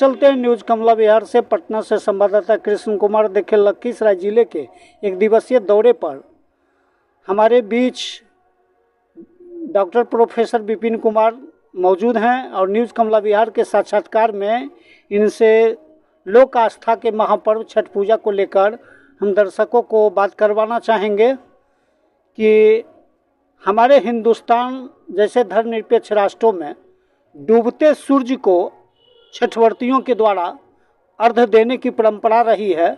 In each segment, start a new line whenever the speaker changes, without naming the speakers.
चलते हैं न्यूज़ कमला बिहार से। पटना से संवाददाता कृष्ण कुमार देखे लखीसराय जिले के एक दिवसीय दौरे पर हमारे बीच डॉक्टर प्रोफेसर विपिन कुमार मौजूद हैं और न्यूज़ कमला बिहार के साक्षात्कार में इनसे लोक आस्था के महापर्व छठ पूजा को लेकर हम दर्शकों को बात करवाना चाहेंगे कि हमारे हिंदुस्तान जैसे धर्मनिरपेक्ष राष्ट्रों में डूबते सूर्य को छठवर्तियों के द्वारा अर्घ्य देने की परंपरा रही है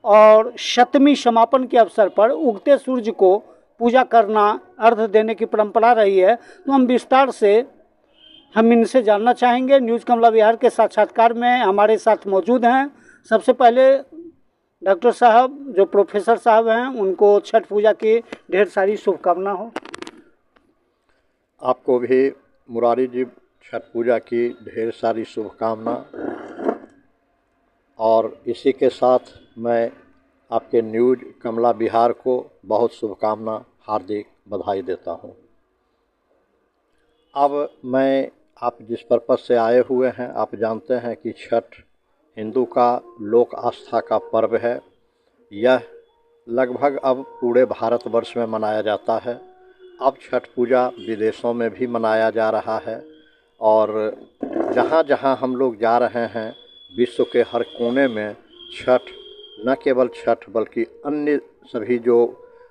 और शतमी समापन के अवसर पर उगते सूर्य को पूजा करना, अर्घ्य देने की परंपरा रही है। तो हम विस्तार से हम इनसे जानना चाहेंगे। न्यूज़ कमला बिहार के साक्षात्कार में हमारे साथ मौजूद हैं। सबसे पहले डॉक्टर साहब, जो प्रोफेसर साहब हैं, उनको छठ पूजा की ढेर सारी शुभकामना हो।
आपको भी मुरारी जी छठ पूजा की ढेर सारी शुभकामना। और इसी के साथ मैं आपके न्यूज़ कमला बिहार को बहुत शुभकामना, हार्दिक बधाई देता हूं। अब मैं आप जिस पर्पज़ से आए हुए हैं, आप जानते हैं कि छठ हिंदू का लोक आस्था का पर्व है। यह लगभग अब पूरे भारतवर्ष में मनाया जाता है। अब छठ पूजा विदेशों में भी मनाया जा रहा है और जहाँ जहाँ हम लोग जा रहे हैं विश्व के हर कोने में छठ, न केवल छठ बल्कि अन्य सभी जो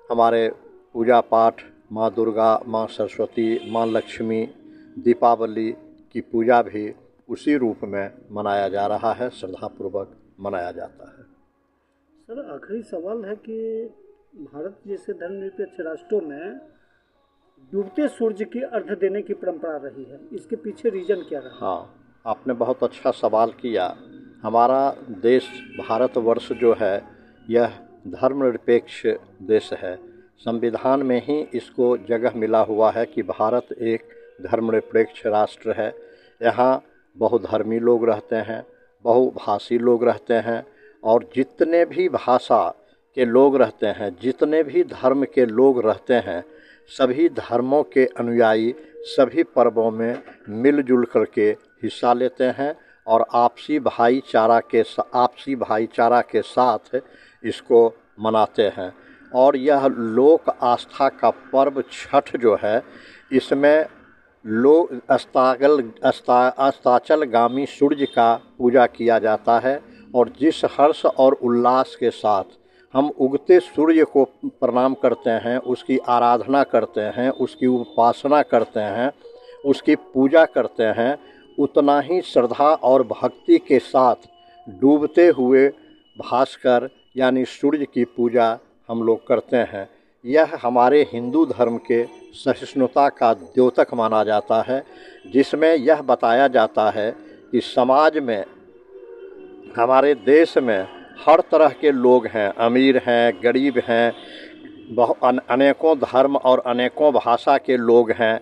हमारे पूजा पाठ, माँ दुर्गा, माँ सरस्वती, माँ लक्ष्मी, दीपावली की पूजा भी उसी रूप में मनाया जा रहा है, श्रद्धापूर्वक मनाया जाता है।
सर, आखिरी सवाल है कि भारत जैसे धर्मनिरपेक्ष राष्ट्रों में डूबते सूर्य की अर्घ्य देने की परंपरा रही है, इसके पीछे रीजन क्या रहा?
हाँ, आपने बहुत अच्छा सवाल किया। हमारा देश भारतवर्ष जो है यह धर्मनिरपेक्ष देश है। संविधान में ही इसको जगह मिला हुआ है कि भारत एक धर्मनिरपेक्ष राष्ट्र है। यहाँ बहुधर्मी लोग रहते हैं, बहुभाषी लोग रहते हैं और जितने भी भाषा के लोग रहते हैं, जितने भी धर्म के लोग रहते हैं, सभी धर्मों के अनुयायी सभी पर्वों में मिलजुल करके हिस्सा लेते हैं और आपसी भाईचारा के साथ इसको मनाते हैं। और यह लोक आस्था का पर्व छठ जो है, इसमें लोग अस्ताचलगामी सूर्य का पूजा किया जाता है और जिस हर्ष और उल्लास के साथ हम उगते सूर्य को प्रणाम करते हैं, उसकी आराधना करते हैं, उसकी उपासना करते हैं, उसकी पूजा करते हैं, उतना ही श्रद्धा और भक्ति के साथ डूबते हुए भास्कर यानी सूर्य की पूजा हम लोग करते हैं। यह हमारे हिंदू धर्म के सहिष्णुता का द्योतक माना जाता है, जिसमें यह बताया जाता है कि समाज में, हमारे देश में हर तरह के लोग हैं, अमीर हैं, गरीब हैं, अनेकों धर्म और अनेकों भाषा के लोग हैं,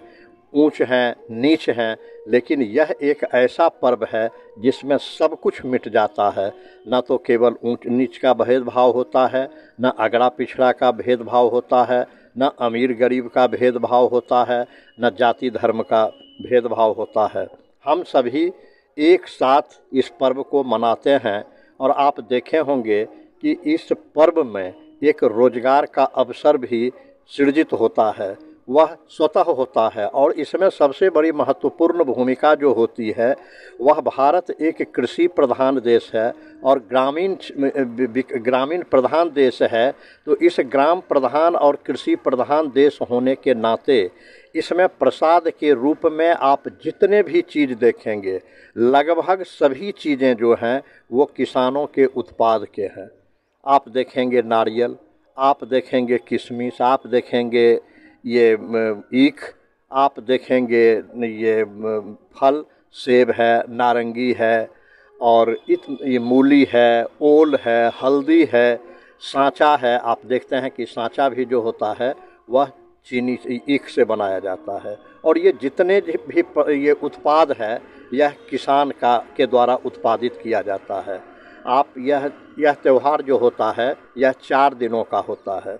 ऊंच हैं, नीच हैं, लेकिन यह एक ऐसा पर्व है जिसमें सब कुछ मिट जाता है। न तो केवल ऊंच नीच का भेदभाव होता है, न अगड़ा पिछड़ा का भेदभाव होता है, न अमीर गरीब का भेदभाव होता है, न जाति धर्म का भेदभाव होता है। हम सभी एक साथ इस पर्व को मनाते हैं और आप देखे होंगे कि इस पर्व में एक रोजगार का अवसर भी सृजित होता है, वह स्वतः होता है। और इसमें सबसे बड़ी महत्वपूर्ण भूमिका जो होती है, वह भारत एक कृषि प्रधान देश है और ग्रामीण प्रधान देश है। तो इस ग्राम प्रधान और कृषि प्रधान देश होने के नाते इसमें प्रसाद के रूप में आप जितने भी चीज़ देखेंगे, लगभग सभी चीज़ें जो हैं वो किसानों के उत्पाद के हैं। आप देखेंगे नारियल, आप देखेंगे किशमिश, आप देखेंगे ये ईख, आप देखेंगे ये फल, सेब है, नारंगी है और ये मूली है, ओल है, हल्दी है, सांचा है। आप देखते हैं कि सांचा भी जो होता है वह चीनी ईख से बनाया जाता है। और ये जितने भी ये उत्पाद है, यह किसान के द्वारा उत्पादित किया जाता है। आप यह त्यौहार जो होता है, यह 4 दिनों का होता है।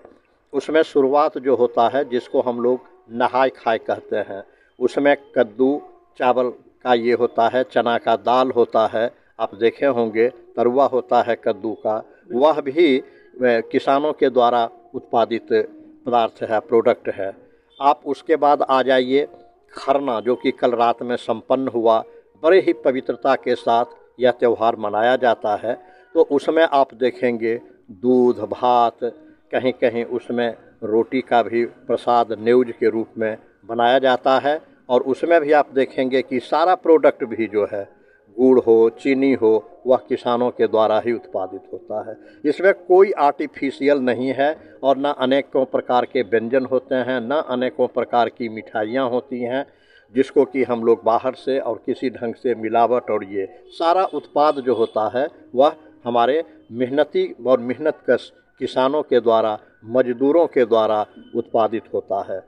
उसमें शुरुआत जो होता है, जिसको हम लोग नहाय खाए कहते हैं, उसमें कद्दू चावल का ये होता है, चना का दाल होता है, आप देखे होंगे तरुआ होता है कद्दू का, वह भी किसानों के द्वारा उत्पादित पदार्थ है, प्रोडक्ट है। आप उसके बाद आ जाइए खरना, जो कि कल रात में संपन्न हुआ। बड़े ही पवित्रता के साथ यह त्यौहार मनाया जाता है। तो उसमें आप देखेंगे दूध भात, कहीं कहीं उसमें रोटी का भी प्रसाद न्योज के रूप में बनाया जाता है। और उसमें भी आप देखेंगे कि सारा प्रोडक्ट भी जो है, गुड़ हो चीनी हो, वह किसानों के द्वारा ही उत्पादित होता है। इसमें कोई आर्टिफिशियल नहीं है और ना अनेकों प्रकार के व्यंजन होते हैं, ना अनेकों प्रकार की मिठाइयाँ होती हैं जिसको कि हम लोग बाहर से और किसी ढंग से मिलावट, और ये सारा उत्पाद जो होता है वह हमारे मेहनती और मेहनतकश किसानों के द्वारा, मजदूरों के द्वारा उत्पादित होता है।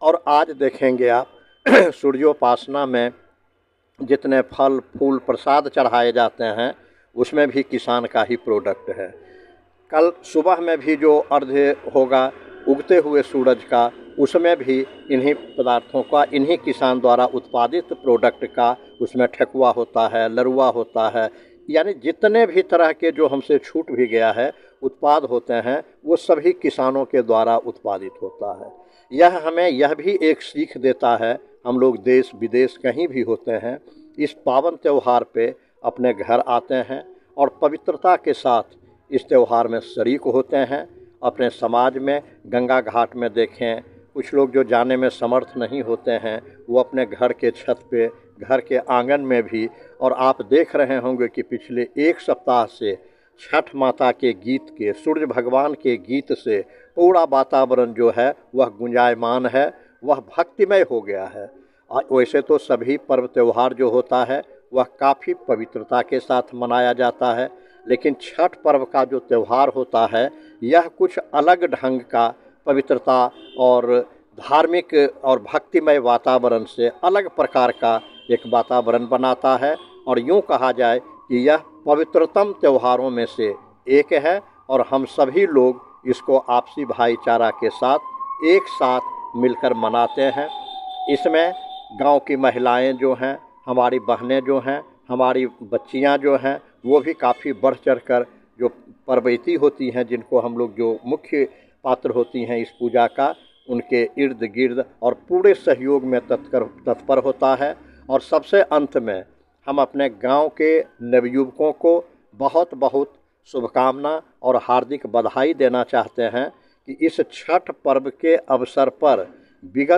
और आज देखेंगे आप सूर्योपासना में जितने फल फूल प्रसाद चढ़ाए जाते हैं उसमें भी किसान का ही प्रोडक्ट है। कल सुबह में भी जो अर्घ्य होगा उगते हुए सूरज का, उसमें भी इन्हीं पदार्थों का, इन्हीं किसान द्वारा उत्पादित प्रोडक्ट का उसमें ठेकुआ होता है, लरुआ होता है, यानी जितने भी तरह के जो हमसे छूट भी गया है उत्पाद होते हैं वो सभी किसानों के द्वारा उत्पादित होता है। यह हमें यह भी एक सीख देता है, हम लोग देश विदेश कहीं भी होते हैं, इस पावन त्यौहार पे अपने घर आते हैं और पवित्रता के साथ इस त्यौहार में शरीक होते हैं। अपने समाज में गंगा घाट में देखें, कुछ लोग जो जाने में समर्थ नहीं होते हैं वो अपने घर के छत पे, घर के आंगन में भी, और आप देख रहे होंगे कि पिछले एक सप्ताह से छठ माता के गीत के, सूर्य भगवान के गीत से पूरा वातावरण जो है वह गुंजायमान है, वह भक्तिमय हो गया है। वैसे तो सभी पर्व त्यौहार जो होता है वह काफ़ी पवित्रता के साथ मनाया जाता है, लेकिन छठ पर्व का जो त्यौहार होता है यह कुछ अलग ढंग का पवित्रता और धार्मिक और भक्तिमय वातावरण से अलग प्रकार का एक वातावरण बनाता है। और यूँ कहा जाए कि यह पवित्रतम त्योहारों में से एक है और हम सभी लोग इसको आपसी भाईचारा के साथ एक साथ मिलकर मनाते हैं। इसमें गांव की महिलाएं जो हैं, हमारी बहनें जो हैं, हमारी बच्चियां जो हैं, वो भी काफ़ी बढ़ चढ़ कर जो पर्वती होती हैं, जिनको हम लोग जो मुख्य पात्र होती हैं इस पूजा का, उनके इर्द गिर्द और पूरे सहयोग में तत्पर होता है। और सबसे अंत में हम अपने गांव के नवयुवकों को बहुत बहुत शुभकामना और हार्दिक बधाई देना चाहते हैं कि इस छठ पर्व के अवसर पर विगत